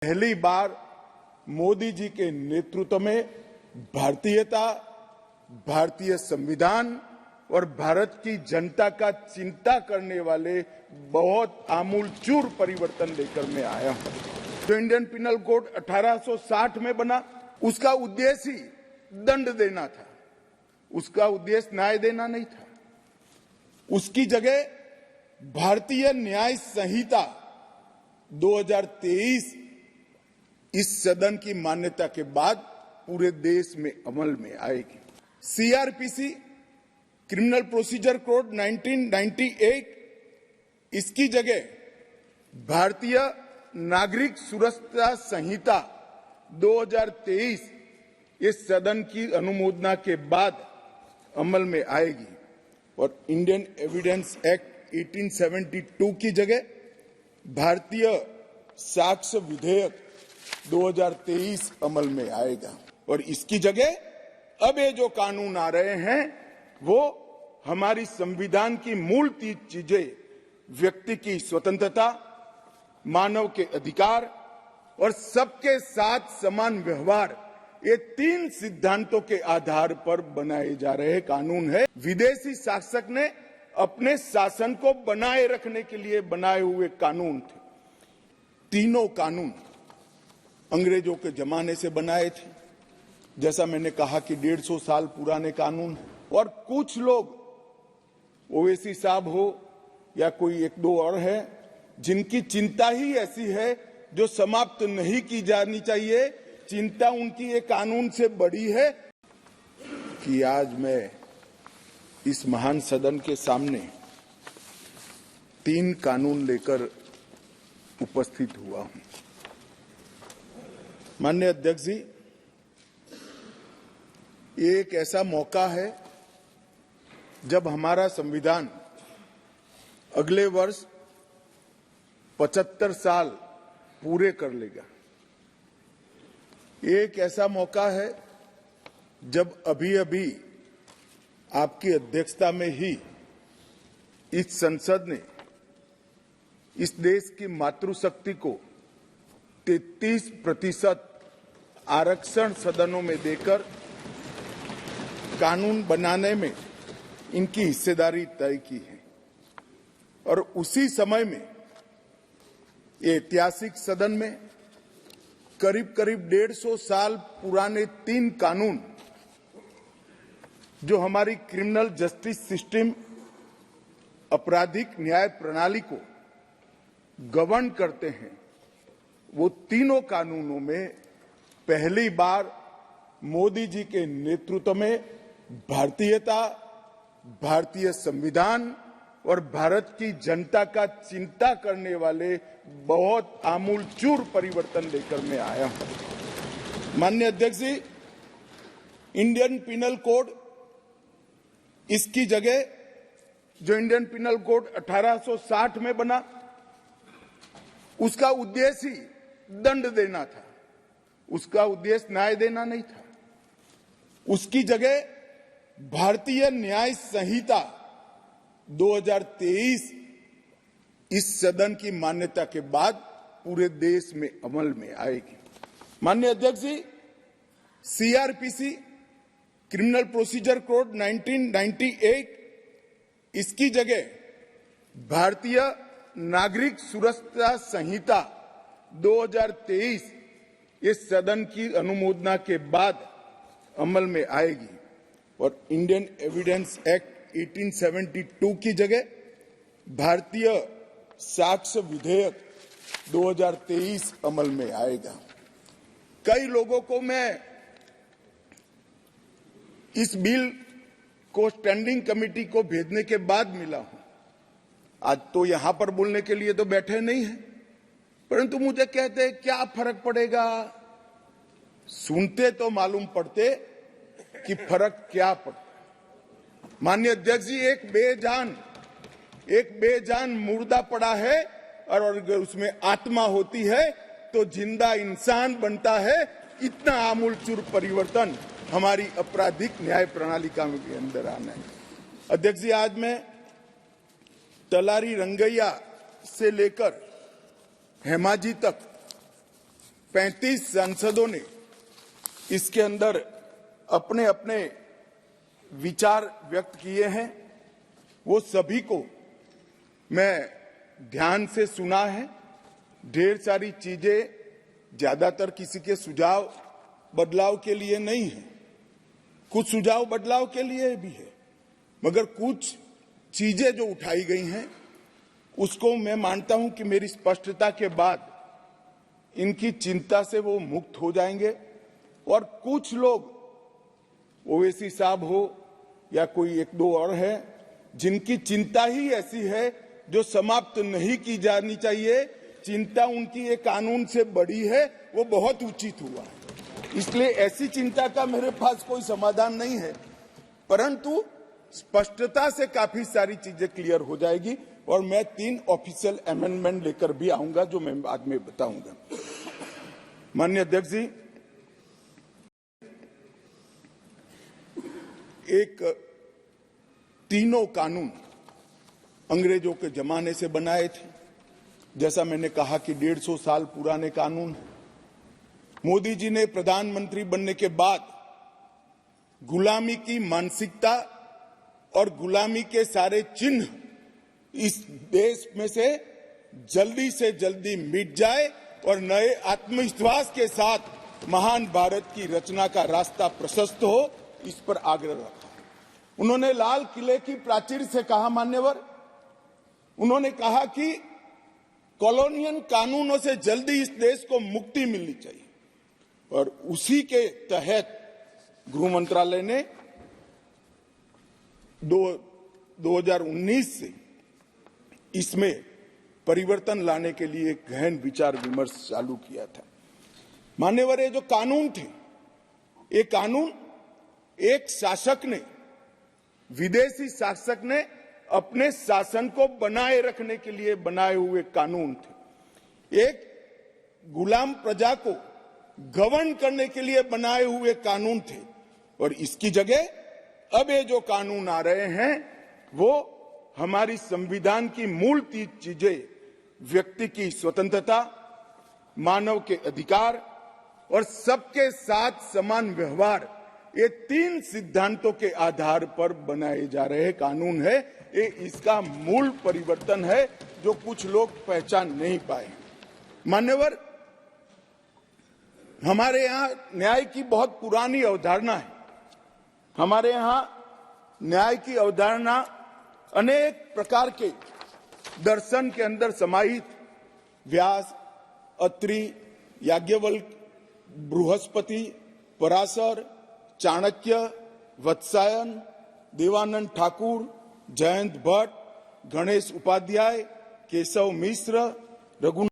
पहली बार मोदी जी के नेतृत्व में भारतीयता, भारतीय संविधान और भारत की जनता का चिंता करने वाले बहुत आमूलचूल परिवर्तन लेकर मैं आया हूं। जो इंडियन पिनल कोड 1860 में बना, उसका उद्देश्य ही दंड देना था, उसका उद्देश्य न्याय देना नहीं था। उसकी जगह भारतीय न्याय संहिता 2023 इस सदन की मान्यता के बाद पूरे देश में अमल में आएगी। सीआरपीसी, क्रिमिनल प्रोसीजर कोड 1998, इसकी जगह भारतीय नागरिक सुरक्षा संहिता 2023 इस सदन की अनुमोदना के बाद अमल में आएगी और इंडियन एविडेंस एक्ट 1872 की जगह भारतीय साक्ष्य विधेयक 2023 अमल में आएगा और इसकी जगह अब ये जो कानून आ रहे हैं वो हमारी संविधान की मूल 3 चीजें, व्यक्ति की स्वतंत्रता, मानव के अधिकार और सबके साथ समान व्यवहार, ये 3 सिद्धांतों के आधार पर बनाए जा रहे कानून है। विदेशी शासक ने अपने शासन को बनाए रखने के लिए बनाए हुए कानून थे। तीनों कानून अंग्रेजों के जमाने से बनाए थे, जैसा मैंने कहा कि 150 साल पुराने कानून, और कुछ लोग ओवैसी साहब हो या कोई 1-2 और है जिनकी चिंता ही ऐसी है जो समाप्त नहीं की जानी चाहिए। चिंता उनकी एक कानून से बड़ी है कि आज मैं इस महान सदन के सामने 3 कानून लेकर उपस्थित हुआ हूं। माननीय अध्यक्ष जी, ये एक ऐसा मौका है जब हमारा संविधान अगले वर्ष 75 साल पूरे कर लेगा। ये एक ऐसा मौका है जब अभी-अभी आपकी अध्यक्षता में ही इस संसद ने इस देश की मातृशक्ति को 33% आरक्षण सदनों में देकर कानून बनाने में इनकी हिस्सेदारी तय की है और उसी समय में ये ऐतिहासिक सदन में करीब 150 साल पुराने 3 कानून जो हमारी क्रिमिनल जस्टिस सिस्टम, आपराधिक न्याय प्रणाली को गवर्न करते हैं, वो तीनों कानूनों में पहली बार मोदी जी के नेतृत्व में भारतीयता, भारतीय संविधान और भारत की जनता का चिंता करने वाले बहुत आमूलचूल परिवर्तन लेकर मैं आया हूं। माननीय अध्यक्ष जी, इंडियन पिनल कोड, इसकी जगह जो इंडियन पिनल कोड 1860 में बना, उसका उद्देश्य ही दंड देना था, उसका उद्देश्य न्याय देना नहीं था। उसकी जगह भारतीय न्याय संहिता 2023 इस सदन की मान्यता के बाद पूरे देश में अमल में आएगी। माननीय अध्यक्ष जी, सीआरपीसी, क्रिमिनल प्रोसीजर कोड 1998, इसकी जगह भारतीय नागरिक सुरक्षा संहिता 2023 इस सदन की अनुमोदना के बाद अमल में आएगी और इंडियन एविडेंस एक्ट 1872 की जगह भारतीय साक्ष्य विधेयक 2023 अमल में आएगा। कई लोगों को मैं इस बिल को स्टैंडिंग कमेटी को भेजने के बाद मिला हूं। आज तो यहां पर बोलने के लिए तो बैठे नहीं हैं, परंतु मुझे कहते हैं क्या फर्क पड़ेगा। सुनते तो मालूम पड़ते कि फर्क क्या पड़ता। माननीय अध्यक्ष जी, एक बेजान मुर्दा पड़ा है और अगर उसमें आत्मा होती है तो जिंदा इंसान बनता है। इतना आमूलचूल परिवर्तन हमारी आपराधिक न्याय प्रणाली के अंदर आना है। अध्यक्ष जी, आज मैं तलारी रंगैया से लेकर हेमाजी तक 35 सांसदों ने इसके अंदर अपने अपने विचार व्यक्त किए हैं। वो सभी को मैं ध्यान से सुना है। ढेर सारी चीजें ज्यादातर किसी के सुझाव बदलाव के लिए नहीं है, कुछ सुझाव बदलाव के लिए भी है, मगर कुछ चीजें जो उठाई गई हैं उसको मैं मानता हूं कि मेरी स्पष्टता के बाद इनकी चिंता से वो मुक्त हो जाएंगे। और कुछ लोग ओवैसी साहब हो या कोई एक दो और है जिनकी चिंता ही ऐसी है जो समाप्त नहीं की जानी चाहिए, चिंता उनकी ये कानून से बड़ी है, वो बहुत उचित हुआ है। इसलिए ऐसी चिंता का मेरे पास कोई समाधान नहीं है, परंतु स्पष्टता से काफी सारी चीजें क्लियर हो जाएगी और मैं 3 ऑफिशियल अमेंडमेंट लेकर भी आऊंगा जो मैं बाद में बताऊंगा। माननीय अध्यक्ष जी, एक तीनों कानून अंग्रेजों के जमाने से बनाए थे। जैसा मैंने कहा कि 150 साल पुराने कानून है। मोदी जी ने प्रधानमंत्री बनने के बाद गुलामी की मानसिकता और गुलामी के सारे चिन्ह इस देश में से जल्दी मिट जाए और नए आत्मविश्वास के साथ महान भारत की रचना का रास्ता प्रशस्त हो, इस पर आग्रह रखा। उन्होंने लाल किले की प्राचीर से कहा, मान्यवर, उन्होंने कहा कि कॉलोनियल कानूनों से जल्दी इस देश को मुक्ति मिलनी चाहिए और उसी के तहत गृह मंत्रालय ने 2019 से इसमें परिवर्तन लाने के लिए गहन विचार विमर्श चालू किया था। मान्यवर, ये जो कानून थे, ये कानून एक शासक ने, विदेशी शासक ने अपने शासन को बनाए रखने के लिए बनाए हुए कानून थे। एक गुलाम प्रजा को गवर्न करने के लिए बनाए हुए कानून थे और इसकी जगह अब ये जो कानून आ रहे हैं वो हमारी संविधान की मूल 3 चीजें, व्यक्ति की स्वतंत्रता, मानव के अधिकार और सबके साथ समान व्यवहार, ये 3 सिद्धांतों के आधार पर बनाए जा रहे कानून है। ये इसका मूल परिवर्तन है जो कुछ लोग पहचान नहीं पाए। मान्यवर, हमारे यहाँ न्याय की बहुत पुरानी अवधारणा है। हमारे यहाँ न्याय की अवधारणा अनेक प्रकार के दर्शन के अंदर समाहित, व्यास, अत्रि, याज्ञवल्क्य, बृहस्पति, पराशर, चाणक्य, वत्सायन, देवानंद ठाकुर, जयंत भट्ट, गणेश उपाध्याय, केशव मिश्र, रघु